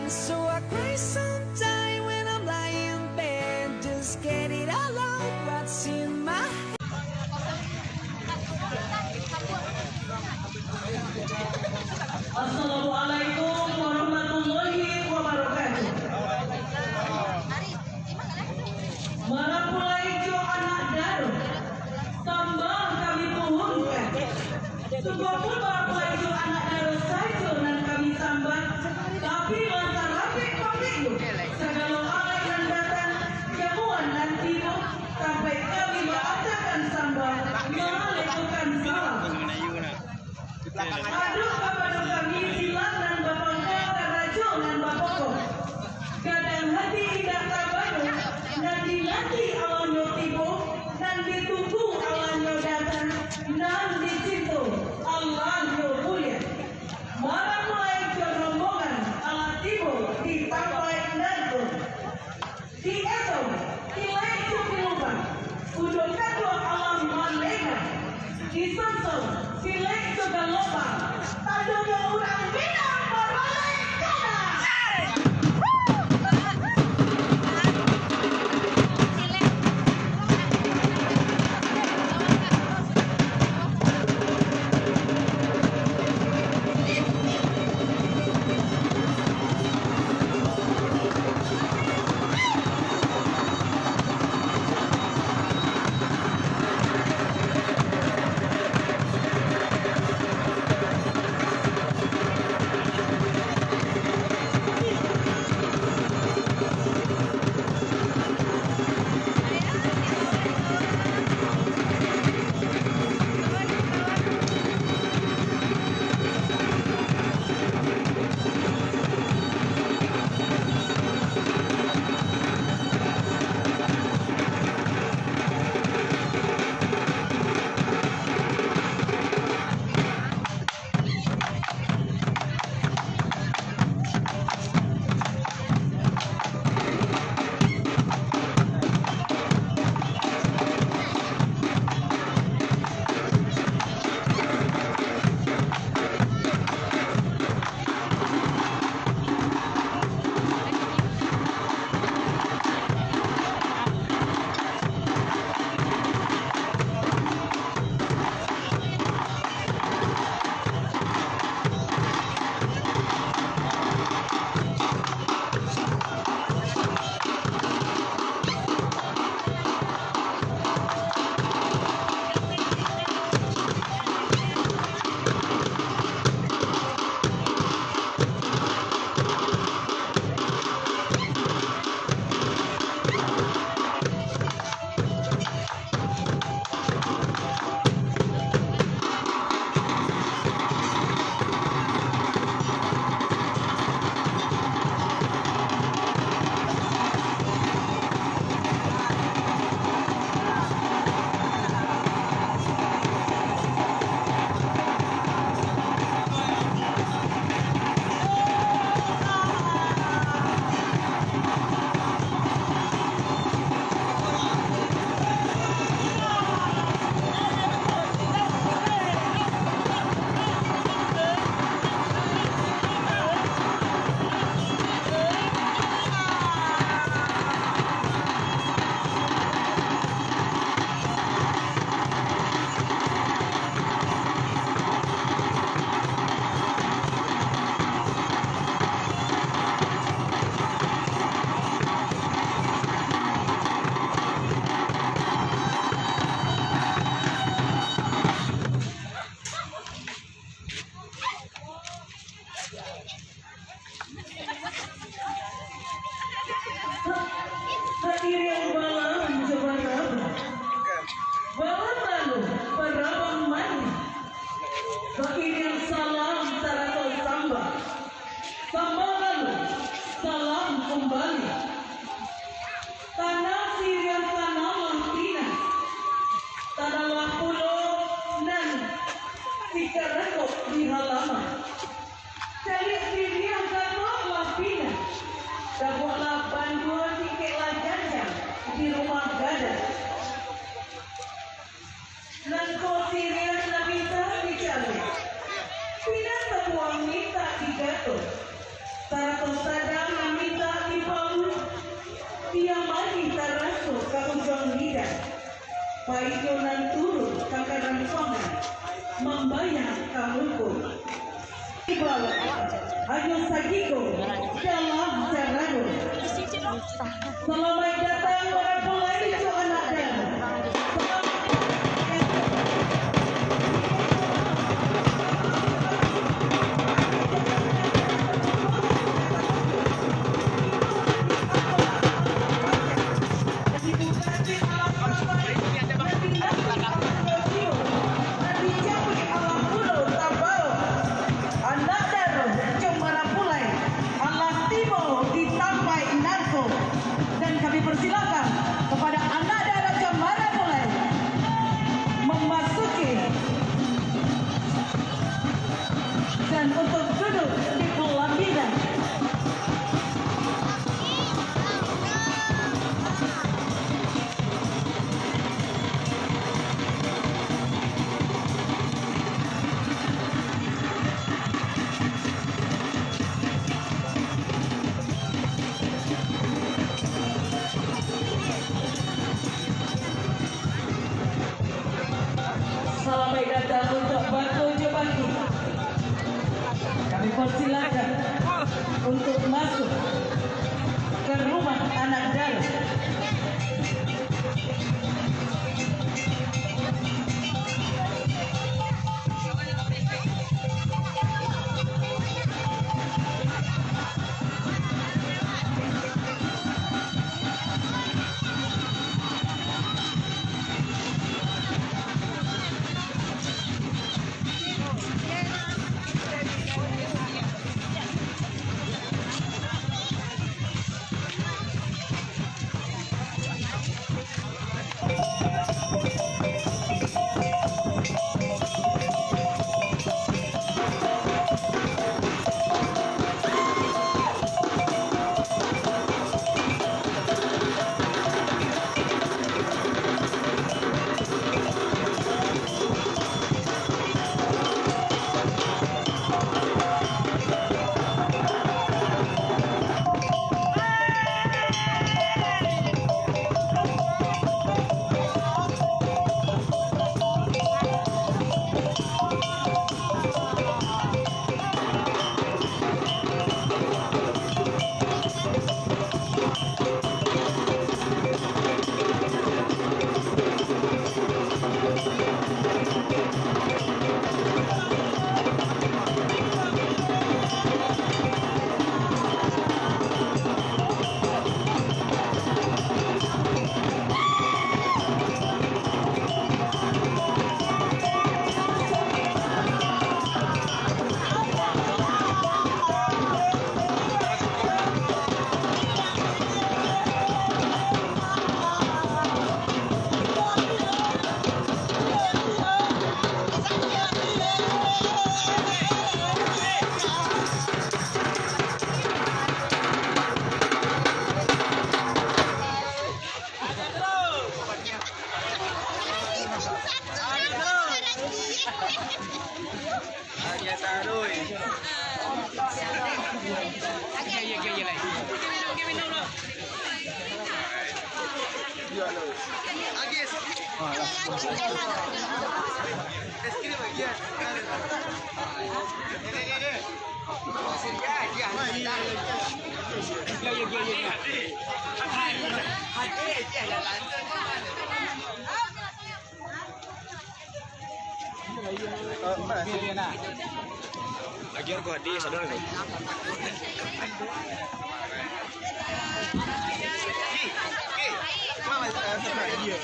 So I cry sometime when I'm lying in bed. Just get it all out, what's in my head. Assalamualaikum warahmatullahi wabarakatuh. Marapulai jo anak daru, tambah kami puhunkan. Sebuah pun marapulai jo anak daru saja dan kami sambat. Tapi lantar rapik papiku, segala alai dan datang jamuan dan tiba sampai kami mengatakan sambat, mengalihkan salam. Aduh kepada kami silang dan bapak kata rajo dan bapakku. Kadang hati tidak terbaru, nanti awalnya tiba, dan ditunggu awalnya datang, dan dicintu Allah mulia. Marah mulai ke rombongan ala tiba di pantai Nantu. Di itu, nilai cukup udah kedua alam malena. Di Samsung, nilai juga lupa. Tadanya orang bilang berbalik kanan. Paidonan turun kakaran songan membayar kamuku. Ibarat ayo sakiko dalam caraku. Selamat datang para pelayan anak dan persilakan kepada anak daerah Cemara mulai memasuki dan untuk duduk di pelaminan. Selamat datang untuk Batu Jebaki. Kami persilakan untuk masuk ke rumah anak dalam. Lagi aku hadi sadar nih. Mana dia?